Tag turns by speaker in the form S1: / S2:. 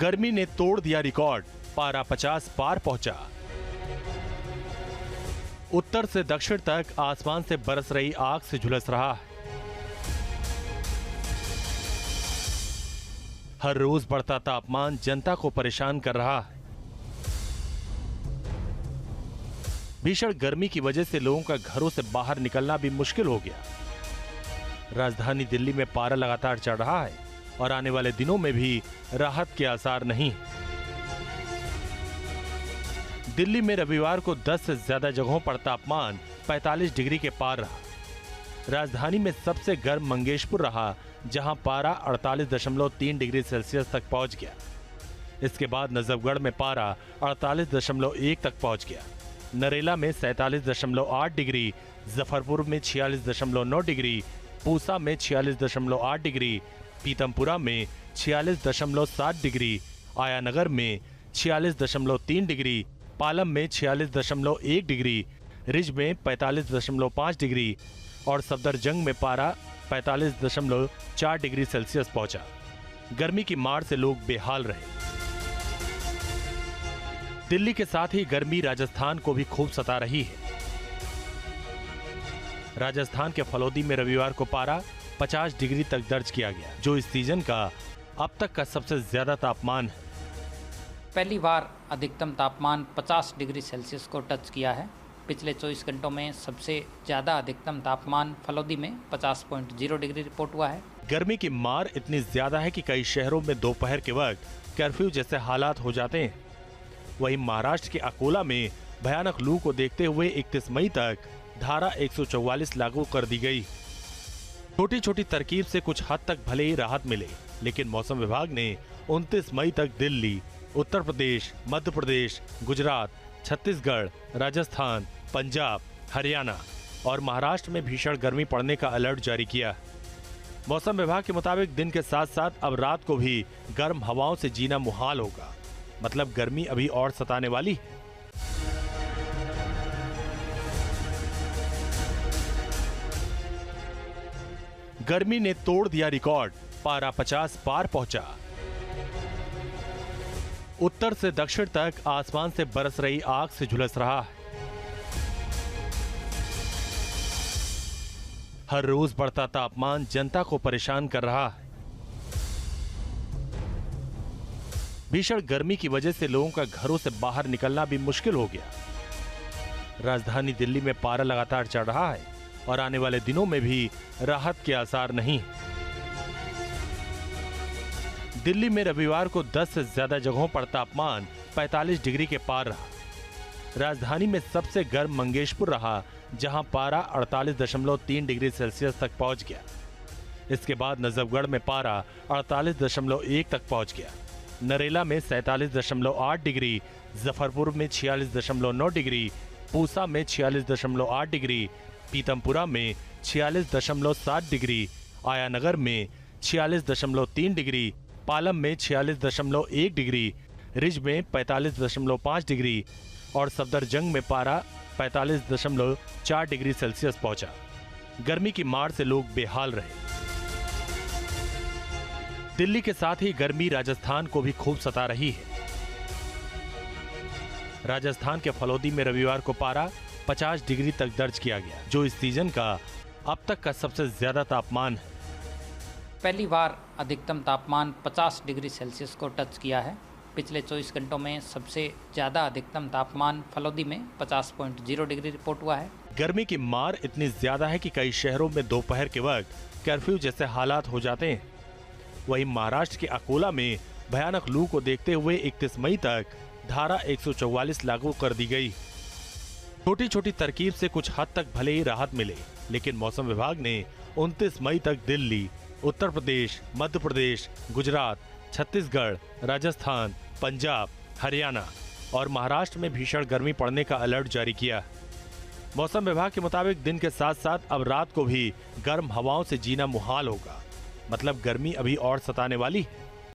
S1: गर्मी ने तोड़ दिया रिकॉर्ड, पारा 50 पार पहुंचा। उत्तर से दक्षिण तक आसमान से बरस रही आग से झुलस रहा है। हर रोज बढ़ता तापमान जनता को परेशान कर रहा है। भीषण गर्मी की वजह से लोगों का घरों से बाहर निकलना भी मुश्किल हो गया। राजधानी दिल्ली में पारा लगातार चढ़ रहा है और आने वाले दिनों में भी राहत के आसार नहीं। दिल्ली में रविवार को 10 से ज्यादा जगहों पर तापमान 45 डिग्री के पार रहा। राजधानी में सबसे गर्म मंगेशपुर रहा, जहां पारा 48.3 डिग्री सेल्सियस तक पहुंच गया। इसके बाद नजफगढ़ में पारा 48.1 तक पहुंच गया। नरेला में 47.8 डिग्री, जफरपुर में 46.9 डिग्री, पूसा में 46.8 डिग्री, पीतमपुरा में 46.7 डिग्री, आयानगर में 46.3 डिग्री, पालम में 46.1 डिग्री, रिज में 45.5 डिग्री और सफदरजंग में पारा 45.4 डिग्री सेल्सियस पहुंचा। गर्मी की मार से लोग बेहाल रहे। दिल्ली के साथ ही गर्मी राजस्थान को भी खूब सता रही है। राजस्थान के फलौदी में रविवार को पारा 50 डिग्री तक दर्ज किया गया, जो इस सीजन का अब तक का सबसे ज्यादा तापमान है।
S2: पहली बार अधिकतम तापमान 50 डिग्री सेल्सियस को टच किया है। पिछले 24 घंटों में सबसे ज़्यादा अधिकतम तापमान फलौदी में 50.0 डिग्री रिपोर्ट हुआ है।
S1: गर्मी की मार इतनी ज्यादा है कि कई शहरों में दोपहर के वक्त कर्फ्यू जैसे हालात हो जाते हैं। वहीं महाराष्ट्र के अकोला में भयानक लू को देखते हुए 31 मई तक धारा 144 लागू कर दी गई। छोटी छोटी तरकीब से कुछ हद तक भले ही राहत मिले, लेकिन मौसम विभाग ने 29 मई तक दिल्ली, उत्तर प्रदेश, मध्य प्रदेश, गुजरात, छत्तीसगढ़, राजस्थान, पंजाब, हरियाणा और महाराष्ट्र में भीषण गर्मी पड़ने का अलर्ट जारी किया। मौसम विभाग के मुताबिक दिन के साथ साथ अब रात को भी गर्म हवाओं से जीना मुहाल होगा। मतलब गर्मी अभी और सताने वाली है। गर्मी ने तोड़ दिया रिकॉर्ड, पारा 50 पार पहुंचा। उत्तर से दक्षिण तक आसमान से बरस रही आग से झुलस रहा है। हर रोज बढ़ता तापमान जनता को परेशान कर रहा है। भीषण गर्मी की वजह से लोगों का घरों से बाहर निकलना भी मुश्किल हो गया। राजधानी दिल्ली में पारा लगातार चढ़ रहा है और आने वाले दिनों में भी राहत के आसार नहीं। दिल्ली में रविवार को 10 से ज्यादा जगहों पर तापमान 45 डिग्री के पार रहा। राजधानी में सबसे गर्म मंगेशपुर रहा, जहां पारा 48.3 डिग्री सेल्सियस तक पहुंच गया। इसके बाद नजफगढ़ में पारा 48.1 तक पहुंच गया। नरेला में 47.8 डिग्री, जफरपुर में 46.9 डिग्री, पूसा में 46.8 डिग्री, पीतमपुरा में 46.7 डिग्री, आयानगर में 46.3 डिग्री, पालम में 46.1 डिग्री, रिज में 45.5 डिग्री और सफदरजंग में पारा 45.4 डिग्री सेल्सियस पहुंचा। गर्मी की मार से लोग बेहाल रहे। दिल्ली के साथ ही गर्मी राजस्थान को भी खूब सता रही है। राजस्थान के फलौदी में रविवार को पारा 50 डिग्री तक दर्ज किया गया, जो इस सीजन का अब तक का सबसे ज्यादा तापमान है।
S2: पहली बार अधिकतम तापमान 50 डिग्री सेल्सियस को टच किया है। पिछले 24 घंटों में सबसे ज़्यादा अधिकतम तापमान फलौदी में 50.0 डिग्री रिपोर्ट हुआ है।
S1: गर्मी की मार इतनी ज्यादा है कि कई शहरों में दोपहर के वक्त कर्फ्यू जैसे हालात हो जाते हैं। वहीं महाराष्ट्र के अकोला में भयानक लू को देखते हुए 31 मई तक धारा 144 लागू कर दी गई। छोटी छोटी तरकीब से कुछ हद तक भले ही राहत मिले, लेकिन मौसम विभाग ने 29 मई तक दिल्ली, उत्तर प्रदेश, मध्य प्रदेश, गुजरात, छत्तीसगढ़, राजस्थान, पंजाब, हरियाणा और महाराष्ट्र में भीषण गर्मी पड़ने का अलर्ट जारी किया। मौसम विभाग के मुताबिक दिन के साथ साथ अब रात को भी गर्म हवाओं से जीना मुहाल होगा। मतलब गर्मी अभी और सताने वाली है।